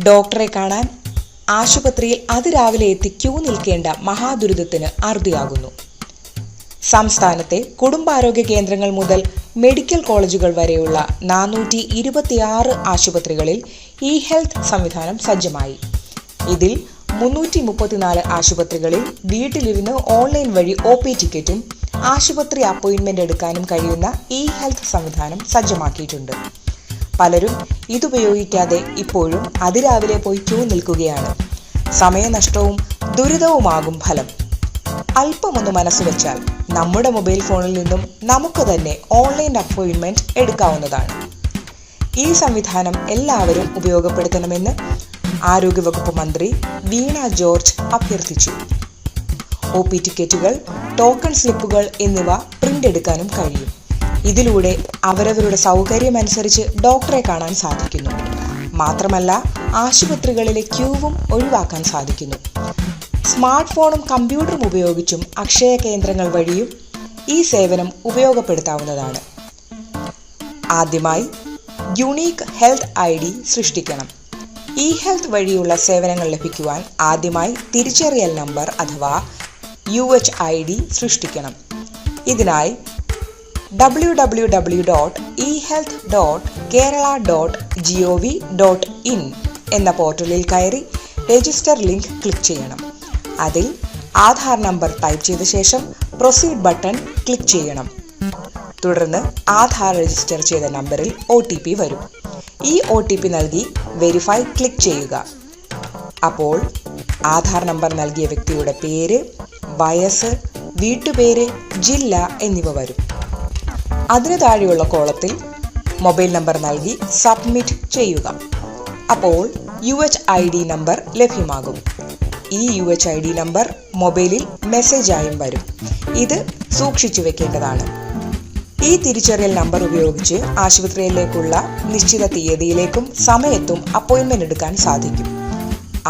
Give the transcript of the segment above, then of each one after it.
ഡോക്ടറെ കാണാൻ ആശുപത്രിയിൽ അതിരാവിലെ എത്തി ക്യൂ നിൽക്കേണ്ട മഹാദുരിതത്തിന് അറുതിയാകുന്നു. സംസ്ഥാനത്തെ കുടുംബാരോഗ്യ കേന്ദ്രങ്ങൾ മുതൽ മെഡിക്കൽ കോളേജുകൾ വരെയുള്ള 426 ആശുപത്രികളിൽ ഇ ഹെൽത്ത് സംവിധാനം സജ്ജമായി. ഇതിൽ 334 ആശുപത്രികളിൽ വീട്ടിലിരുന്ന് ഓൺലൈൻ വഴി OP ടിക്കറ്റും ആശുപത്രി അപ്പോയിന്റ്മെന്റ് എടുക്കാനും കഴിയുന്ന ഇ ഹെൽത്ത് സംവിധാനം സജ്ജമാക്കിയിട്ടുണ്ട്. പലരും ഇതുപയോഗിക്കാതെ ഇപ്പോഴും അതിരാവിലെ പോയി ക്യൂ നിൽക്കുകയാണ്. സമയനഷ്ടവും ദുരിതവുമാകും ഫലം. അല്പമൊന്ന് മനസ്സുവെച്ചാൽ നമ്മുടെ മൊബൈൽ ഫോണിൽ നിന്നും നമുക്ക് തന്നെ ഓൺലൈൻ അപ്പോയിന്റ്മെന്റ് എടുക്കാവുന്നതാണ്. ഈ സംവിധാനം എല്ലാവരും ഉപയോഗപ്പെടുത്തണമെന്ന് ആരോഗ്യവകുപ്പ് മന്ത്രി വീണ ജോർജ് അഭ്യർത്ഥിച്ചു. OP ടിക്കറ്റുകൾ, ടോക്കൺ സ്ലിപ്പുകൾ എന്നിവ പ്രിന്റ് എടുക്കാനും കഴിയും. ഇതിലൂടെ അവരവരുടെ സൗകര്യമനുസരിച്ച് ഡോക്ടറെ കാണാൻ സാധിക്കുന്നു. മാത്രമല്ല, ആശുപത്രികളിലെ ക്യൂവും ഒഴിവാക്കാൻ സാധിക്കുന്നു. സ്മാർട്ട് ഫോണും കമ്പ്യൂട്ടറും ഉപയോഗിച്ചും അക്ഷയ കേന്ദ്രങ്ങൾ വഴിയും ഈ സേവനം ഉപയോഗപ്പെടുത്താവുന്നതാണ്. ആദ്യമായി യുണീക്ക് ഹെൽത്ത് ID സൃഷ്ടിക്കണം. ഇ ഹെൽത്ത് വഴിയുള്ള സേവനങ്ങൾ ലഭിക്കുവാൻ ആദ്യമായി തിരിച്ചറിയൽ നമ്പർ അഥവാ UHID സൃഷ്ടിക്കണം. ഇതിനായി www.ehealth.kerala.gov.in എന്ന പോർട്ടലിൽ കയറി രജിസ്റ്റർ ലിങ്ക് ക്ലിക്ക് ചെയ്യണം. അതിൽ ആധാർ നമ്പർ ടൈപ്പ് ചെയ്ത ശേഷം പ്രൊസീഡ് ബട്ടൺ ക്ലിക്ക് ചെയ്യണം. തുടർന്ന് ആധാർ രജിസ്റ്റർ ചെയ്ത നമ്പറിൽ OTP വരും. ഈ OTP നൽകി വെരിഫൈ ക്ലിക്ക് ചെയ്യുക. അപ്പോൾ ആധാർ നമ്പർ നൽകിയ വ്യക്തിയുടെ പേര്, വയസ്സ്, വീട്ടുപേര്, ജില്ല എന്നിവ വരും. അതിനു താഴെയുള്ള കോളത്തിൽ മൊബൈൽ നമ്പർ നൽകി സബ്മിറ്റ് ചെയ്യുക. അപ്പോൾ UHID നമ്പർ ലഭ്യമാകും. ഈ UHID നമ്പർ മൊബൈലിൽ മെസ്സേജായും വരും. ഇത് സൂക്ഷിച്ചു വെക്കേണ്ടതാണ്. ഈ തിരിച്ചറിയൽ നമ്പർ ഉപയോഗിച്ച് ആശുപത്രിയിലേക്കുള്ള നിശ്ചിത തീയതിയിലേക്കും സമയത്തും അപ്പോയിന്റ്മെന്റ് എടുക്കാൻ സാധിക്കും.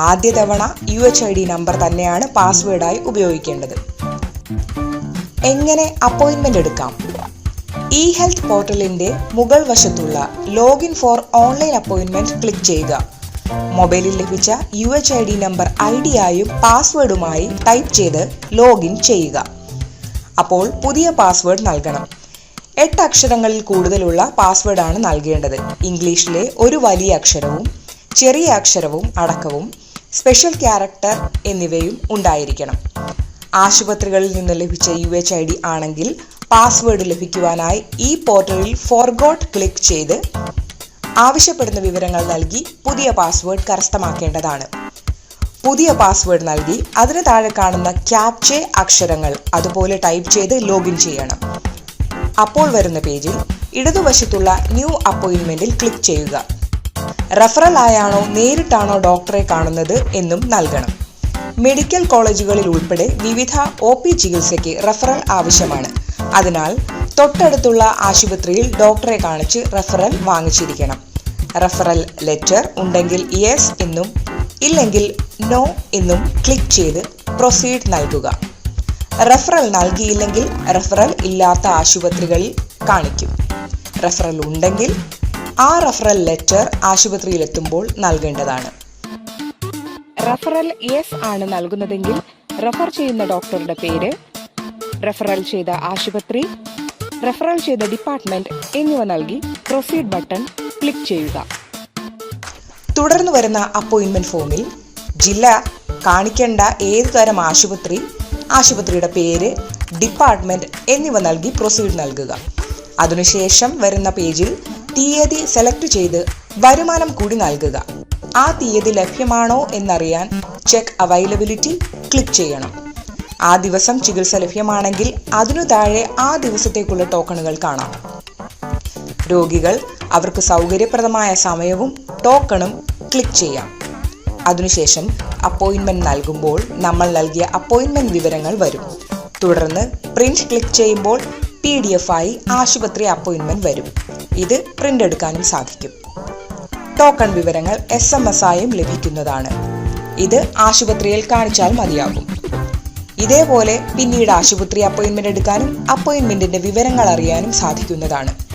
ആദ്യ തവണ UHID നമ്പർ തന്നെയാണ് പാസ്വേഡായി ഉപയോഗിക്കേണ്ടത്. എങ്ങനെ അപ്പോയിന്റ്മെന്റ് എടുക്കാം? ഇ ഹെൽത്ത് പോർട്ടലിന്റെ മുകൾ വശത്തുള്ള login for online appointment click ചെയ്യുക. മൊബൈലിൽ ലഭിച്ച UHID നമ്പർ ഐഡിയായും പാസ്വേഡുമായി ടൈപ്പ് ചെയ്ത് ലോഗിൻ ചെയ്യുക. അപ്പോൾ പുതിയ പാസ്വേഡ് നൽകണം. 8 അക്ഷരങ്ങളിൽ കൂടുതലുള്ള പാസ്വേഡാണ് നൽകേണ്ടത്. ഇംഗ്ലീഷിലെ ഒരു വലിയ അക്ഷരവും ചെറിയ അക്ഷരവും അടക്കവും സ്പെഷ്യൽ ക്യാരക്ടർ എന്നിവയും ഉണ്ടായിരിക്കണം. ആശുപത്രികളിൽ നിന്ന് ലഭിച്ച UHID ആണെങ്കിൽ പാസ്വേഡ് ലഭിക്കുവാനായി ഈ പോർട്ടലിൽ ഫോർഗോട്ട് ക്ലിക്ക് ചെയ്ത് ആവശ്യപ്പെടുന്ന വിവരങ്ങൾ നൽകി പുതിയ പാസ്വേഡ് കരസ്ഥമാക്കേണ്ടതാണ്. പുതിയ പാസ്വേഡ് നൽകി അതിന് താഴെ കാണുന്ന ക്യാപ്ചെ അക്ഷരങ്ങൾ അതുപോലെ ടൈപ്പ് ചെയ്ത് ലോഗിൻ ചെയ്യണം. അപ്പോൾ വരുന്ന പേജിൽ ഇടതുവശത്തുള്ള ന്യൂ അപ്പോയിന്റ്മെന്റിൽ ക്ലിക്ക് ചെയ്യുക. റെഫറൽ ആയാണോ നേരിട്ടാണോ ഡോക്ടറെ കാണുന്നത് എന്നും നൽകണം. മെഡിക്കൽ കോളേജുകളിൽ ഉൾപ്പെടെ വിവിധ OP ചികിത്സയ്ക്ക് റെഫറൽ ആവശ്യമാണ്. അതിനാൽ തൊട്ടടുത്തുള്ള ആശുപത്രിയിൽ ഡോക്ടറെ കാണിച്ച് റെഫറൽ വാങ്ങിച്ചിരിക്കണം. റെഫറൽ ലെറ്റർ ഉണ്ടെങ്കിൽ യെസ് എന്നും ഇല്ലെങ്കിൽ നോ എന്നും ക്ലിക്ക് ചെയ്ത് പ്രൊസീഡ് നൽകുക. റെഫറൽ നൽകിയില്ലെങ്കിൽ റെഫറൽ ഇല്ലാത്ത ആശുപത്രികളിൽ കാണിക്കും. റെഫറൽ ഉണ്ടെങ്കിൽ ആ റെഫറൽ ലെറ്റർ ആശുപത്രിയിലെത്തുമ്പോൾ നൽകേണ്ടതാണ്. റെഫറൽ യെസ് ആണ് നൽകുന്നതെങ്കിൽ റെഫർ ചെയ്യുന്ന ഡോക്ടറുടെ പേര്, റെഫറൽ ചെയ്ത ആശുപത്രി, റെഫറൽ ചെയ്ത ഡിപ്പാർട്ട്മെന്റ് എന്നിവ നൽകി പ്രൊസീഡ് ബട്ടൺ ക്ലിക്ക് ചെയ്യുക. തുടർന്ന് വരുന്ന അപ്പോയിന്റ്മെന്റ് ഫോമിൽ ജില്ല, കാണിക്കേണ്ട ഏതു തരം ആശുപത്രി, ആശുപത്രിയുടെ പേര്, ഡിപ്പാർട്ട്മെന്റ് എന്നിവ നൽകി പ്രൊസീഡ് നൽകുക. അതിനുശേഷം വരുന്ന പേജിൽ തീയതി സെലക്ട് ചെയ്ത് വരുമാനം കൂടി നൽകുക. ആ തീയതി ലഭ്യമാണോ എന്നറിയാൻ ചെക്ക് അവൈലബിലിറ്റി ക്ലിക്ക് ചെയ്യണം. ആ ദിവസം ചികിത്സ ലഭ്യമാണെങ്കിൽ അതിനു താഴെ ആ ദിവസത്തേക്കുള്ള ടോക്കണുകൾ കാണാം. രോഗികൾ അവർക്ക് സൗകര്യപ്രദമായ സമയവും ടോക്കണും ക്ലിക്ക് ചെയ്യാം. അതിനുശേഷം അപ്പോയിന്റ്മെന്റ് നൽകുമ്പോൾ നമ്മൾ നൽകിയ അപ്പോയിന്റ്മെന്റ് വിവരങ്ങൾ വരും. തുടർന്ന് പ്രിന്റ് ക്ലിക്ക് ചെയ്യുമ്പോൾ PDF ആയി ആശുപത്രി അപ്പോയിന്റ്മെന്റ് വരും. ഇത് പ്രിന്റ് എടുക്കാനും സാധിക്കും. ടോക്കൺ വിവരങ്ങൾ SMS ആയും ലഭിക്കുന്നതാണ്. ഇത് ആശുപത്രിയിൽ കാണിച്ചാൽ മതിയാകും. ഇതേപോലെ പിന്നീട് ആശുപത്രി അപ്പോയിന്റ്മെന്റ് എടുക്കാനും അപ്പോയിന്റ്മെന്റിന്റെ വിവരങ്ങൾ അറിയാനും സാധിക്കുന്നതാണ്.